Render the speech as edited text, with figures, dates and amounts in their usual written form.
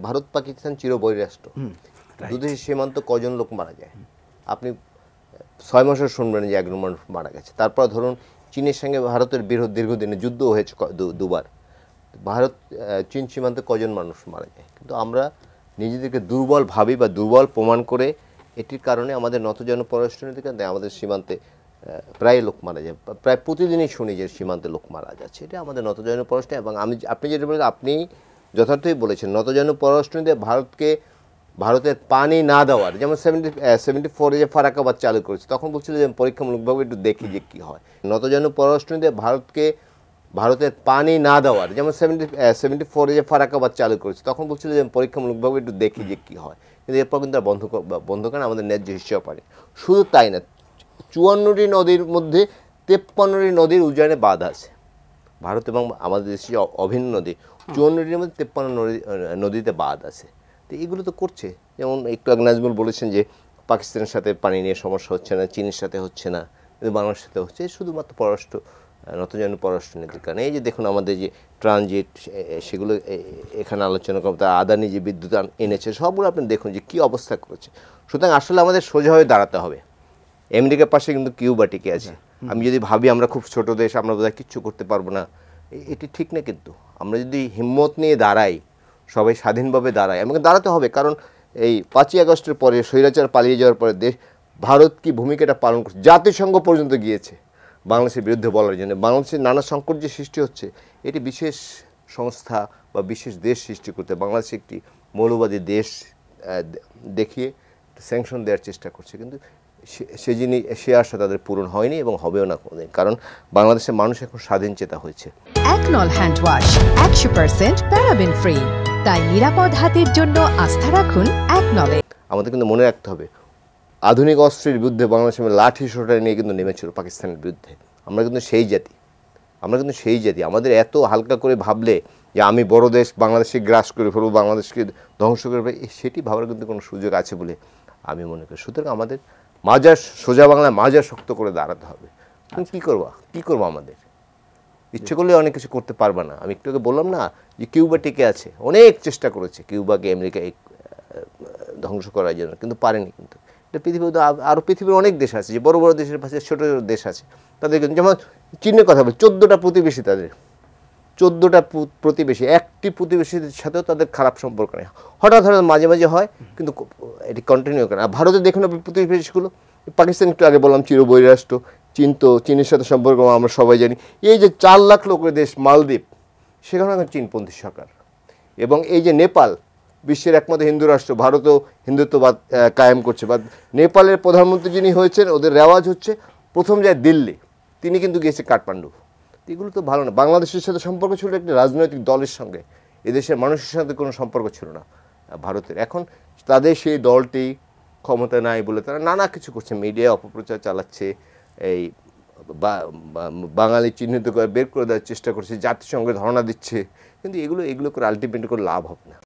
ভারত পাকিস্তান চিরবৈরাষ্ট্র, দুদেশের সীমান্ত কজন লোক মারা যায়? আপনি 6 মাসও শুনবেন যে একজন মানুষ মারা গেছে। তারপর ধরুন চীনের সঙ্গে ভারতের দীর্ঘদিনের যুদ্ধ হয়েছে দুবার। ভারত চীন সীমান্তে কজন মানুষ মারা যায়? কিন্তু আমরা নিজেদেরকে দুর্বল ভাবি বা দুর্বল প্রমাণ করে এটির কারণে আমাদের নতজন পররাষ্ট্রনীতিকে আমাদের সীমান্তে প্রায় লোক মারা যায়, প্রায় প্রতিদিনই শুনি যে সীমান্তে লোক মারা যাচ্ছে। এটা আমাদের নতজন পররাষ্ট্র। এবং আপনি যেটা বলেছেন, আপনি যথার্থই বলেছেন, নতজন পররাষ্ট্রনীতি ভারতের পানি না দেওয়ার, যেমন 74 যে ফারাকাবাদ চালু করেছে, তখন বলছিল যে পরীক্ষামূলকভাবে একটু দেখি যে কী হয়। নতজন পররাষ্ট্রনীতি ভারতের পানি না দেওয়ার, যেমন 74 যে ফারাকাবাদ চালু করেছে, তখন বলছিল যে পরীক্ষামূলকভাবে একটু দেখি যে কী হয়। কিন্তু এরপর কিন্তু আর বন্ধ করেন আমাদের ন্যায্য হিসেবে পারে। শুধু তাই না, 54টি নদীর মধ্যে 53টি নদীর উজানে বাঁধ আছে। ভারত এবং আমাদের দেশে যে অভিন্ন নদী, 54টির মধ্যে 53 নদীতে বাঁধ আছে। তো এগুলো তো করছে। যেমন একটু আগে নাজমুল বলেছেন যে পাকিস্তানের সাথে পানি নিয়ে সমস্যা হচ্ছে না, চীনের সাথে হচ্ছে না, কিন্তু বাংলাদেশের সাথে হচ্ছে, শুধুমাত্র নতজন পররাষ্ট্রনীতির কারণে। এই যে দেখুন আমাদের যে ট্রানজিট, সেগুলো এখানে আলোচনা করব, তার আদানি যে বিদ্যুৎ এনেছে, সবগুলো আপনি দেখুন যে কী অবস্থা করেছে। সুতরাং আসলে আমাদের সোজা হয়ে দাঁড়াতে হবে। আমেরিকার পাশে কিন্তু কিউবা টিকে আছে। আমি যদি ভাবি আমরা খুব ছোট দেশ, আমরা বোধহয় কিচ্ছু করতে পারবো না, এটি ঠিক না। কিন্তু আমরা যদি হিম্মত নিয়ে দাঁড়াই, সবাই স্বাধীনভাবে দাঁড়াই, আমাকে দাঁড়াতে হবে। কারণ এই 5ই আগস্টের পরে স্বৈরাচার পালিয়ে যাওয়ার পরে ভারত কি ভূমিকাটা পালন করছে, জাতিসংঘ পর্যন্ত গিয়েছে বাংলাদেশের বিরুদ্ধে বলার জন্য। বাংলাদেশের নানা সংকট যে সৃষ্টি হচ্ছে, এটি বিশেষ সংস্থা বা বিশেষ দেশ সৃষ্টি করতে বাংলাদেশ একটি মৌলবাদী দেশ দেখিয়ে স্যাংশন দেওয়ার চেষ্টা করছে। কিন্তু সে আশা তাদের পূরণ হয়নি এবং হবেও না কোনোদিন। কারণ বাংলাদেশের মানুষ এখন স্বাধীন চেতা হয়েছে। একনল হ্যান্ড ওয়াশ 100% প্যারাবেন ফ্রি, তাই নিরাপদ হাতের জন্য আস্থা রাখুন একনলে। আমাদের কিন্তু মনে রাখতে হবে, আধুনিক অস্ত্রের বিরুদ্ধে বাংলাদেশের লাঠি সোটা নিয়ে কিন্তু নেমেছিল পাকিস্তানের বিরুদ্ধে। আমরা কিন্তু সেই জাতি। আমাদের এত হালকা করে ভাবলে যে আমি বড় দেশ, বাংলাদেশকে গ্রাস করে ফেলবো, বাংলাদেশকে ধ্বংস করে ফেলবো, সেটি ভাবার কিন্তু কোনো সুযোগ আছে বলে আমি মনে করি। সুতরাং আমাদের সোজা বাংলায় মাজার শক্ত করে দাঁড়াতে হবে। কী করবো আমাদের ইচ্ছে করলে অনেক কিছু করতে পারবে না। আমি একটু আগে বললাম না যে কিউবা টিকে আছে, অনেক চেষ্টা করেছে কিউবাকে আমেরিকা ধ্বংস করার জন্য, কিন্তু পারেনি। কিন্তু এটা পৃথিবীতে আরও পৃথিবীর অনেক দেশ আছে, যে বড় বড় দেশের পাশে ছোটো ছোটো দেশ আছে, তাদের যেমন চীনের কথা বলি, 14টা প্রতিবেশী, তাদের 14টা প্রতিবেশী, একটি প্রতিবেশীর সাথেও তাদের খারাপ সম্পর্ক নেই। হঠাৎ মাঝে মাঝে হয়, কিন্তু এটি কন্টিনিউ করে। আর ভারতে দেখুন আপনি প্রতিবেশীগুলো, পাকিস্তান একটু আগে বললাম চিরবৈরাষ্ট্র, চীনের সাথে সম্পর্ক আমরা সবাই জানি। এই যে 4 লাখ লোকের দেশ মালদ্বীপ, সেখানে এখন চীনপন্থী সরকার। এবং এই যে নেপাল, বিশ্বের একমাত্র হিন্দু রাষ্ট্র, ভারতও হিন্দুত্ববাদ কায়েম করছে। বা নেপালের প্রধানমন্ত্রী যিনি হয়েছেন, ওদের রেওয়াজ হচ্ছে প্রথম যায় দিল্লি, তিনি কিন্তু গিয়েছে কাঠমান্ডু। এগুলো তো ভালো না। বাংলাদেশের সাথে সম্পর্ক ছিল একটি রাজনৈতিক দলের সঙ্গে, এদেশের মানুষের সাথে কোনো সম্পর্ক ছিল না ভারতের। এখন তাদের সেই দলটি ক্ষমতা নাই বলে তারা নানা কিছু করছে, মিডিয়ায় অপপ্রচার চালাচ্ছে, এই বাঙালি চিহ্নিত করে বের করে দেওয়ার চেষ্টা করছে, জাতিসংঘে ধর্ণা দিচ্ছে। কিন্তু এগুলো করে আলটিমেটলি করে লাভ হবে না।